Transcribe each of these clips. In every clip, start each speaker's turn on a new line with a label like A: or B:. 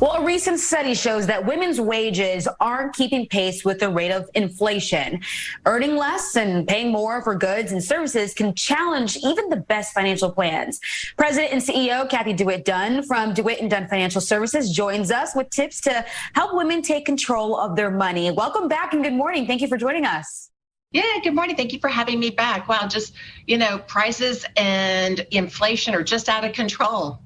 A: Well, a recent study shows that women's wages aren't keeping pace with the rate of inflation. Earning less and paying more for goods and services can challenge even the best financial plans. President and CEO Cathy DeWitt Dunn from DeWitt Dunn Financial Services joins us with tips to help women take control of their money. Welcome back and good morning. Thank you for joining us.
B: Yeah, good morning. Thank you for having me back. Wow, just, prices and inflation are just out of control.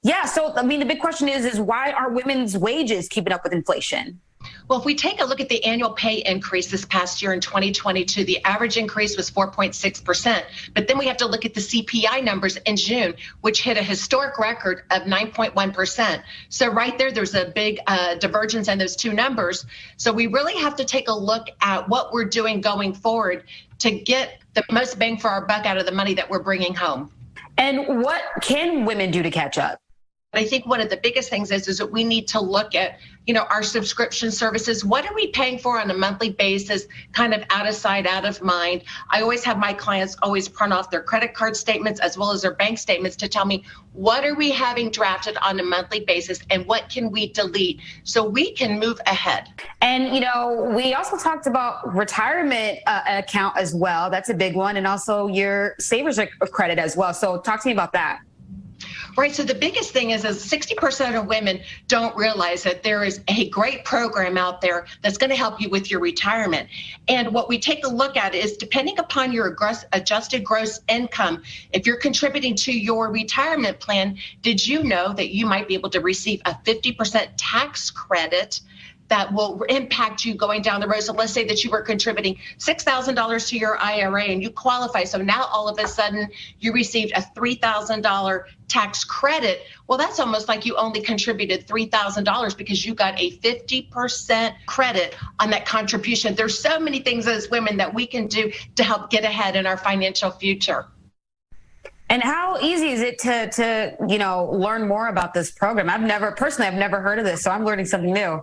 A: Yeah, so the big question is why are women's wages keeping up with inflation?
B: Well, if we take a look at the annual pay increase this past year in 2022, the average increase was 4.6%. But then we have to look at the CPI numbers in June, which hit a historic record of 9.1%. So right there's a big divergence in those two numbers. So we really have to take a look at what we're doing going forward to get the most bang for our buck out of the money that we're bringing home.
A: And what can women do to catch up?
B: I think one of the biggest things is that we need to look at, our subscription services. What are we paying for on a monthly basis, kind of out of sight, out of mind? I always have my clients always print off their credit card statements as well as their bank statements to tell me what are we having drafted on a monthly basis and what can we delete so we can move ahead.
A: And, we also talked about retirement account as well. That's a big one. And also your savers credit as well. So talk to me about that.
B: Right. So the biggest thing is 60% of women don't realize that there is a great program out there that's going to help you with your retirement. And what we take a look at is depending upon your adjusted gross income, if you're contributing to your retirement plan, did you know that you might be able to receive a 50% tax credit that will impact you going down the road? So let's say that you were contributing $6,000 to your IRA and you qualify. So now all of a sudden you received a $3,000 tax credit. Well, that's almost like you only contributed $3,000 because you got a 50% credit on that contribution. There's so many things as women that we can do to help get ahead in our financial future.
A: And how easy is it to learn more about this program? I've never heard of this, so I'm learning something new.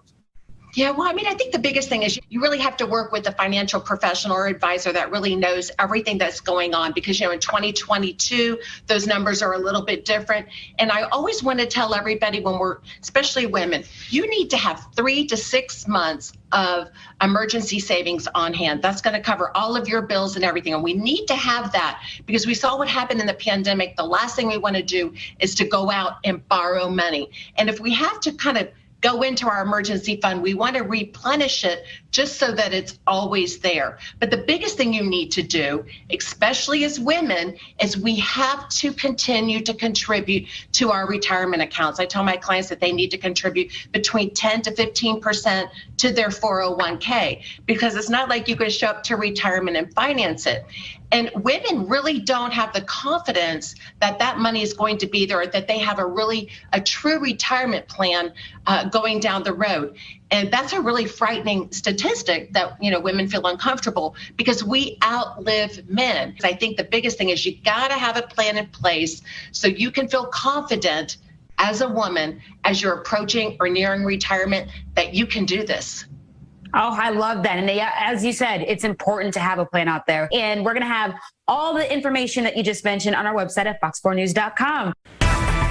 B: Yeah, well, I think the biggest thing is you really have to work with a financial professional or advisor that really knows everything that's going on because, in 2022, those numbers are a little bit different. And I always want to tell everybody especially women, you need to have 3 to 6 months of emergency savings on hand. That's going to cover all of your bills and everything. And we need to have that because we saw what happened in the pandemic. The last thing we want to do is to go out and borrow money. And if we have to kind of go into our emergency fund, we want to replenish it just so that it's always there. But the biggest thing you need to do, especially as women, is we have to continue to contribute to our retirement accounts. I tell my clients that they need to contribute between 10 to 15% to their 401k because it's not like you can show up to retirement and finance it. And women really don't have the confidence that that money is going to be there, or that they have a true retirement plan going down the road. And that's a really frightening statistic that, women feel uncomfortable because we outlive men. I think the biggest thing is you got to have a plan in place so you can feel confident as a woman as you're approaching or nearing retirement that you can do this.
A: Oh, I love that. And as you said, it's important to have a plan out there. And we're going to have all the information that you just mentioned on our website at fox4news.com.